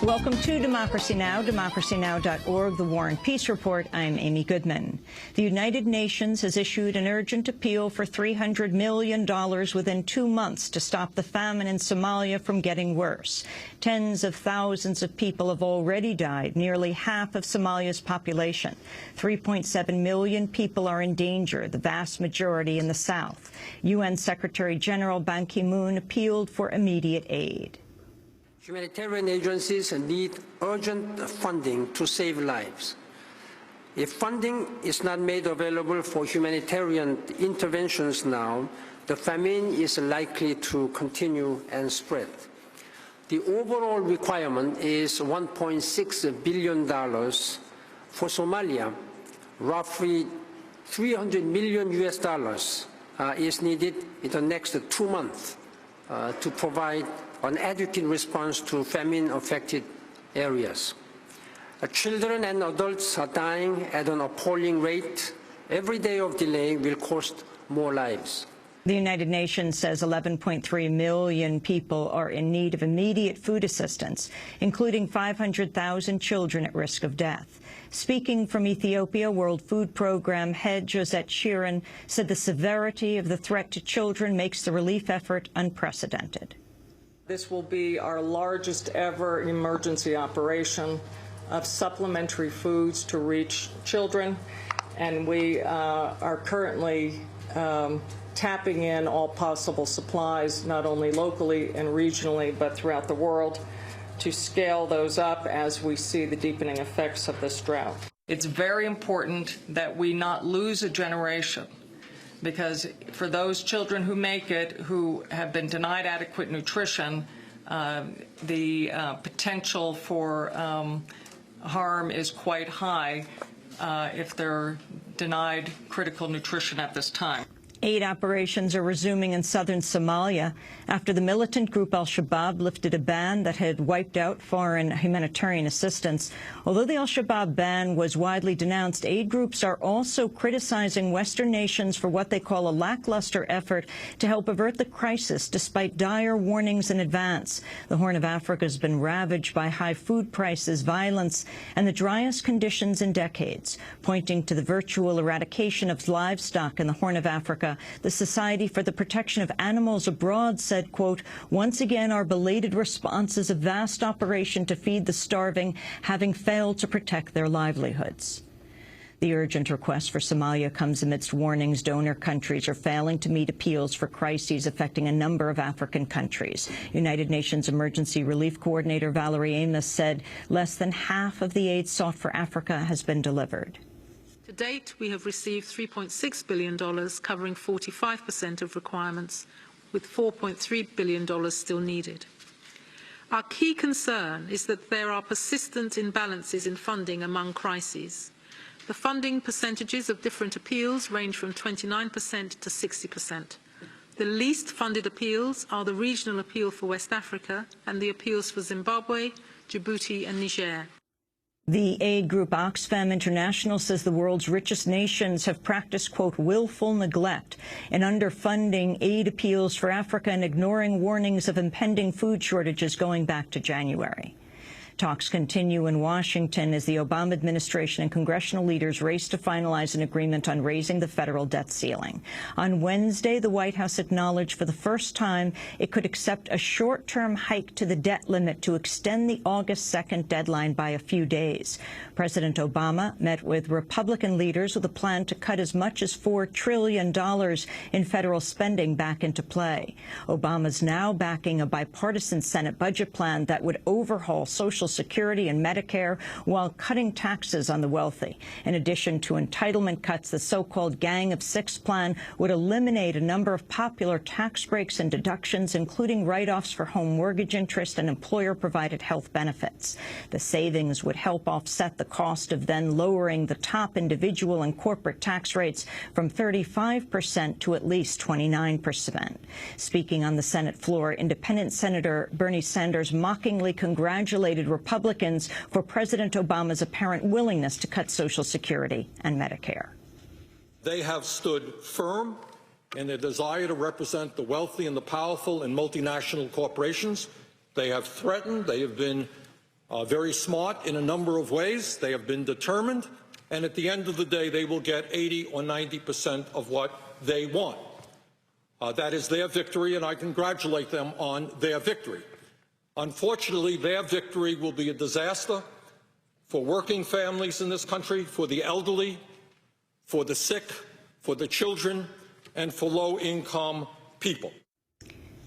Welcome to Democracy Now!, democracynow.org, the War and Peace Report. I'm Amy Goodman. The United Nations has issued an urgent appeal for $300 million within 2 months to stop the famine in Somalia from getting worse. Tens of thousands of people have already died, nearly half of Somalia's population. 3.7 million people are in danger, the vast majority in the south. UN Secretary General Ban Ki-moon appealed for immediate aid. Humanitarian agencies need urgent funding to save lives. If funding is not made available for humanitarian interventions now, the famine is likely to continue and spread. The overall requirement is $1.6 billion. For Somalia, roughly $300 million is needed in the next 2 months to provide an adequate response to famine-affected areas. Children and adults are dying at an appalling rate. Every day of delay will cost more lives. The United Nations says 11.3 million people are in need of immediate food assistance, including 500,000 children at risk of death. Speaking from Ethiopia, World Food Programme head Josette Sheeran said the severity of the threat to children makes the relief effort unprecedented. This will be our largest ever emergency operation of supplementary foods to reach children, and we are currently tapping in all possible supplies, not only locally and regionally, but throughout the world, to scale those up as we see the deepening effects of this drought. It's very important that we not lose a generation, because for those children who make it, who have been denied adequate nutrition, the potential for harm is quite high if they're denied critical nutrition at this time. Aid operations are resuming in southern Somalia after the militant group al-Shabaab lifted a ban that had wiped out foreign humanitarian assistance. Although the al-Shabaab ban was widely denounced, aid groups are also criticizing Western nations for what they call a lackluster effort to help avert the crisis, despite dire warnings in advance. The Horn of Africa has been ravaged by high food prices, violence, and the driest conditions in decades. Pointing to the virtual eradication of livestock in the Horn of Africa, the Society for the Protection of Animals Abroad said, quote, "Once again, our belated response is a vast operation to feed the starving, having failed to protect their livelihoods." The urgent request for Somalia comes amidst warnings donor countries are failing to meet appeals for crises affecting a number of African countries. United Nations Emergency Relief Coordinator Valerie Amos said less than half of the aid sought for Africa has been delivered. To date, we have received $3.6 billion, covering 45% of requirements, with $4.3 billion still needed. Our key concern is that there are persistent imbalances in funding among crises. The funding percentages of different appeals range from 29% to 60%. The least funded appeals are the Regional Appeal for West Africa and the appeals for Zimbabwe, Djibouti and Niger. The aid group Oxfam International says the world's richest nations have practiced, quote, willful neglect in underfunding aid appeals for Africa and ignoring warnings of impending food shortages going back to January. Talks continue in Washington as the Obama administration and congressional leaders race to finalize an agreement on raising the federal debt ceiling. On Wednesday, the White House acknowledged for the first time it could accept a short-term hike to the debt limit to extend the August 2nd deadline by a few days. President Obama met with Republican leaders with a plan to cut as much as $4 trillion in federal spending back into play. Obama's now backing a bipartisan Senate budget plan that would overhaul Social Security and Medicare while cutting taxes on the wealthy. In addition to entitlement cuts, the so-called Gang of Six plan would eliminate a number of popular tax breaks and deductions, including write-offs for home mortgage interest and employer-provided health benefits. The savings would help offset the cost of then lowering the top individual and corporate tax rates from 35% to at least 29%. Speaking on the Senate floor, Independent Senator Bernie Sanders mockingly congratulated Republicans for President Obama's apparent willingness to cut Social Security and Medicare. They have stood firm in their desire to represent the wealthy and the powerful in multinational corporations. They have threatened, they have been very smart in a number of ways. They have been determined, and at the end of the day, they will get 80 or 90% of what they want. That is their victory, and I congratulate them on their victory. Unfortunately, their victory will be a disaster for working families in this country, for the elderly, for the sick, for the children, and for low-income people.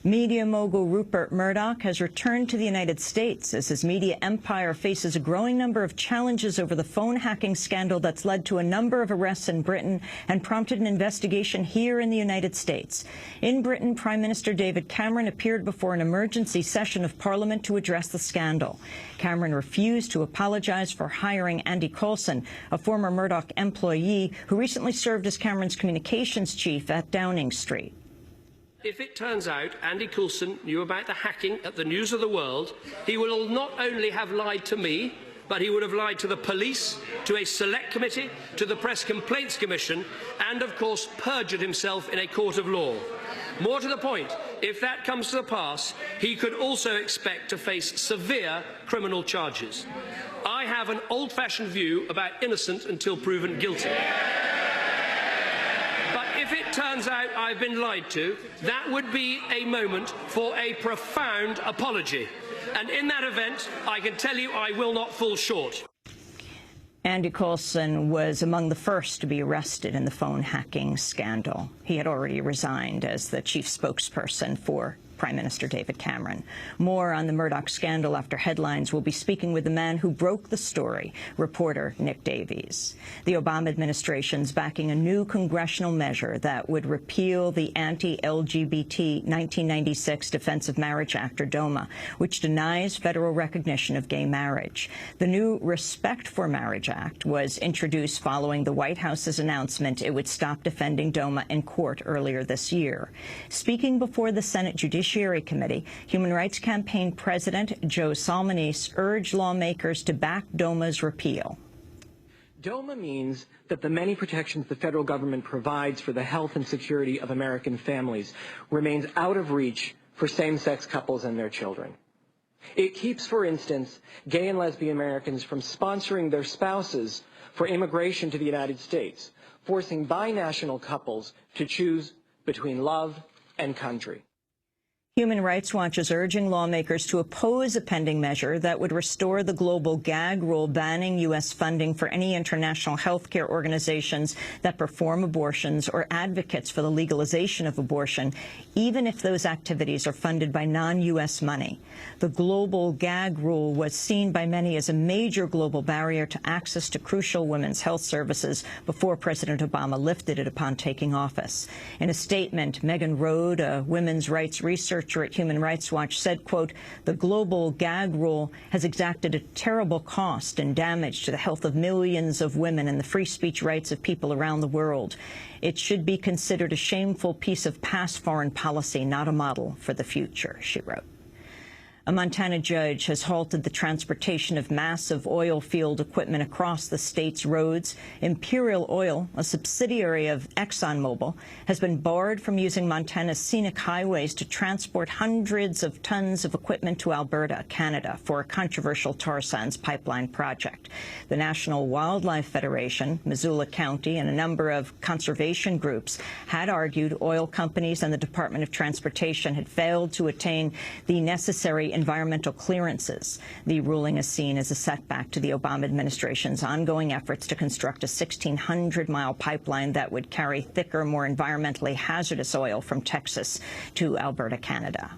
Media mogul Rupert Murdoch has returned to the United States as his media empire faces a growing number of challenges over the phone hacking scandal that's led to a number of arrests in Britain and prompted an investigation here in the United States. In Britain, Prime Minister David Cameron appeared before an emergency session of Parliament to address the scandal. Cameron refused to apologize for hiring Andy Coulson, a former Murdoch employee who recently served as Cameron's communications chief at Downing Street. If it turns out Andy Coulson knew about the hacking at the News of the World, he will not only have lied to me, but he would have lied to the police, to a select committee, to the Press Complaints Commission, and of course perjured himself in a court of law. More to the point, if that comes to pass, he could also expect to face severe criminal charges. I have an old-fashioned view about innocent until proven guilty. If it turns out I've been lied to, that would be a moment for a profound apology. And in that event, I can tell you I will not fall short. Andy Coulson was among the first to be arrested in the phone hacking scandal. He had already resigned as the chief spokesperson for Prime Minister David Cameron. More on the Murdoch scandal after headlines. We'll be speaking with the man who broke the story, reporter Nick Davies. The Obama administration's backing a new congressional measure that would repeal the anti-LGBT 1996 Defense of Marriage Act, or DOMA, which denies federal recognition of gay marriage. The new Respect for Marriage Act was introduced following the White House's announcement it would stop defending DOMA in court earlier this year. Speaking before the Senate Judiciary Committee, Human Rights Campaign President Joe Salmonese urged lawmakers to back DOMA's repeal. DOMA means that the many protections the federal government provides for the health and security of American families remains out of reach for same-sex couples and their children. It keeps, for instance, gay and lesbian Americans from sponsoring their spouses for immigration to the United States, forcing binational couples to choose between love and country. Human Rights Watch is urging lawmakers to oppose a pending measure that would restore the global gag rule banning U.S. funding for any international health care organizations that perform abortions or advocates for the legalization of abortion, even if those activities are funded by non-U.S. money. The global gag rule was seen by many as a major global barrier to access to crucial women's health services before President Obama lifted it upon taking office. In a statement, Megan Road, a women's rights researcher at Human Rights Watch, said, quote, "The global gag rule has exacted a terrible cost and damage to the health of millions of women and the free speech rights of people around the world. It should be considered a shameful piece of past foreign policy, not a model for the future," she wrote. A Montana judge has halted the transportation of massive oil field equipment across the state's roads. Imperial Oil, a subsidiary of ExxonMobil, has been barred from using Montana's scenic highways to transport hundreds of tons of equipment to Alberta, Canada, for a controversial tar sands pipeline project. The National Wildlife Federation, Missoula County, and a number of conservation groups had argued oil companies and the Department of Transportation had failed to attain the necessary environmental clearances. The ruling is seen as a setback to the Obama administration's ongoing efforts to construct a 1,600-mile pipeline that would carry thicker, more environmentally hazardous oil from Texas to Alberta, Canada.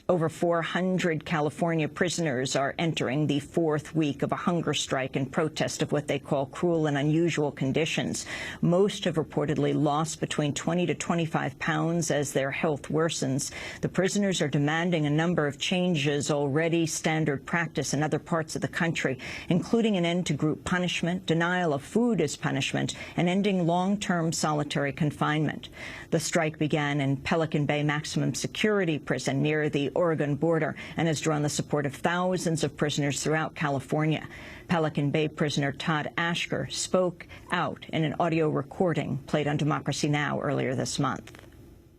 Over 400 California prisoners are entering the fourth week of a hunger strike in protest of what they call cruel and unusual conditions. Most have reportedly lost between 20 to 25 pounds as their health worsens. The prisoners are demanding a number of changes already standard practice in other parts of the country, including an end to group punishment, denial of food as punishment, and ending long-term solitary confinement. The strike began in Pelican Bay Maximum Security Prison near the Oregon border and has drawn the support of thousands of prisoners throughout California. Pelican Bay prisoner Todd Ashker spoke out in an audio recording played on Democracy Now! Earlier this month.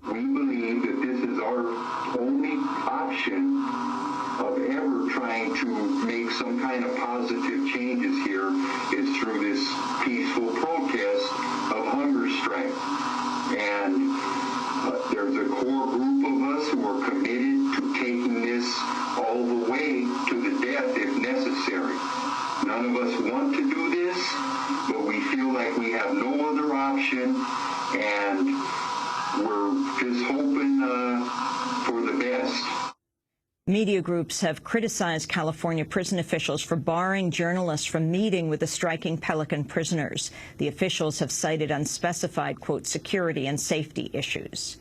We believe that this is our only option of ever trying trying to make some kind of positive changes here is through this peaceful protest of hunger strike. And there's a core group of us who are committed to taking this all the way to the death if necessary. None of us want to do this, but we feel like we have no other option, and we're just hoping for the best. Media groups have criticized California prison officials for barring journalists from meeting with the striking Pelican prisoners. The officials have cited unspecified, quote, security and safety issues.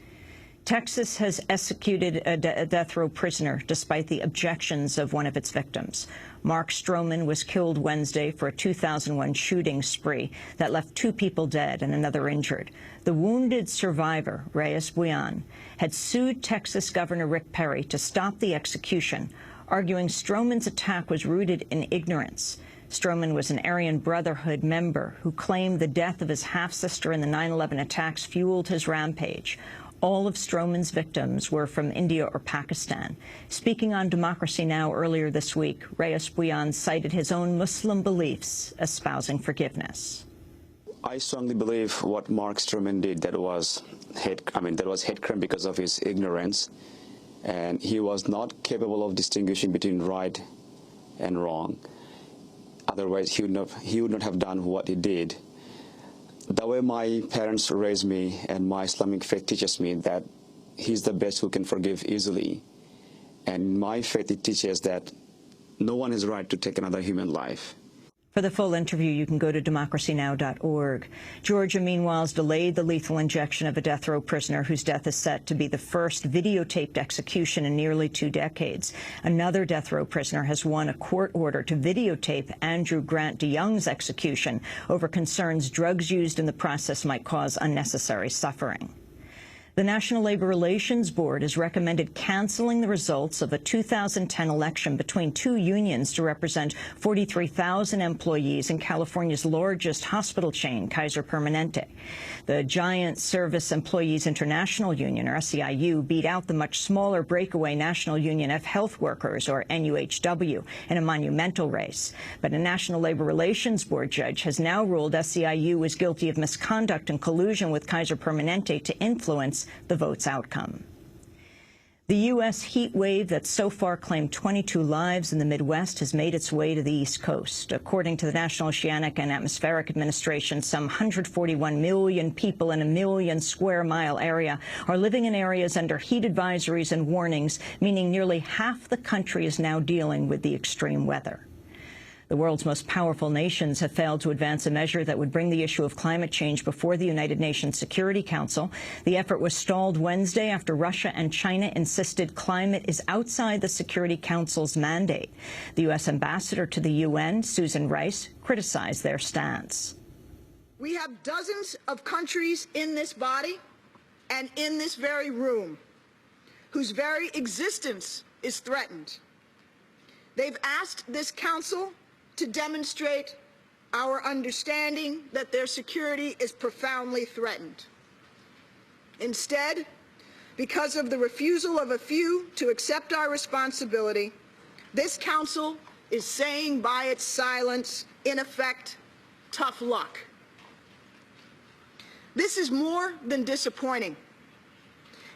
Texas has executed a death row prisoner despite the objections of one of its victims. Mark Stroman was killed Wednesday for a 2001 shooting spree that left 2 people dead and another injured. The wounded survivor, Reyes Buyan, had sued Texas Governor Rick Perry to stop the execution, arguing Stroman's attack was rooted in ignorance. Stroman was an Aryan Brotherhood member who claimed the death of his half-sister in the 9/11 attacks fueled his rampage. All of Stroman's victims were from India or Pakistan. Speaking on Democracy Now! Earlier this week, Reyes Buyan cited his own Muslim beliefs, espousing forgiveness. I strongly believe what Mark Stroman did, that was hate crime because of his ignorance, and he was not capable of distinguishing between right and wrong. Otherwise, he would not have done what he did. The way my parents raised me and my Islamic faith teaches me that he's the best who can forgive easily. And my faith, it teaches that no one has right to take another human life. For the full interview, you can go to democracynow.org. Georgia, meanwhile, has delayed the lethal injection of a death row prisoner whose death is set to be the first videotaped execution in nearly 2 decades. Another death row prisoner has won a court order to videotape Andrew Grant DeYoung's execution over concerns drugs used in the process might cause unnecessary suffering. The National Labor Relations Board has recommended canceling the results of a 2010 election between 2 unions to represent 43,000 employees in California's largest hospital chain, Kaiser Permanente. The giant Service Employees International Union, or SEIU, beat out the much smaller breakaway National Union of Health Workers, or NUHW, in a monumental race. But a National Labor Relations Board judge has now ruled SEIU was guilty of misconduct and collusion with Kaiser Permanente to influence the vote's outcome. The U.S. heat wave that so far claimed 22 lives in the Midwest has made its way to the East Coast. According to the National Oceanic and Atmospheric Administration, some 141 million people in a 1 million square mile area are living in areas under heat advisories and warnings, meaning nearly half the country is now dealing with the extreme weather. The world's most powerful nations have failed to advance a measure that would bring the issue of climate change before the United Nations Security Council. The effort was stalled Wednesday after Russia and China insisted climate is outside the Security Council's mandate. The U.S. ambassador to the UN, Susan Rice, criticized their stance. We have dozens of countries in this body and in this very room whose very existence is threatened. They've asked this council to demonstrate our understanding that their security is profoundly threatened. Instead, because of the refusal of a few to accept our responsibility, this council is saying by its silence, in effect, tough luck. This is more than disappointing.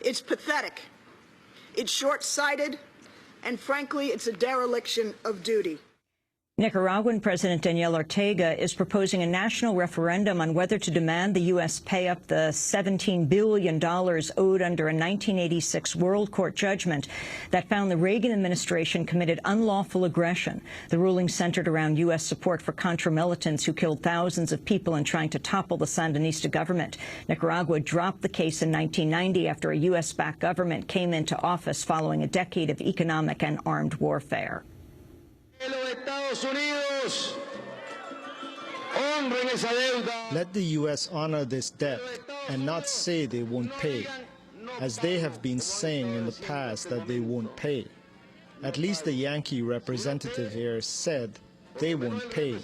It's pathetic. It's short-sighted, and frankly, it's a dereliction of duty. Nicaraguan President Daniel Ortega is proposing a national referendum on whether to demand the U.S. pay up the $17 billion owed under a 1986 World Court judgment that found the Reagan administration committed unlawful aggression. The ruling centered around U.S. support for Contra militants who killed thousands of people in trying to topple the Sandinista government. Nicaragua dropped the case in 1990 after a U.S.-backed government came into office following a decade of economic and armed warfare. Let the U.S. honor this debt and not say they won't pay, as they have been saying in the past that they won't pay. At least the Yankee representative here said they won't pay.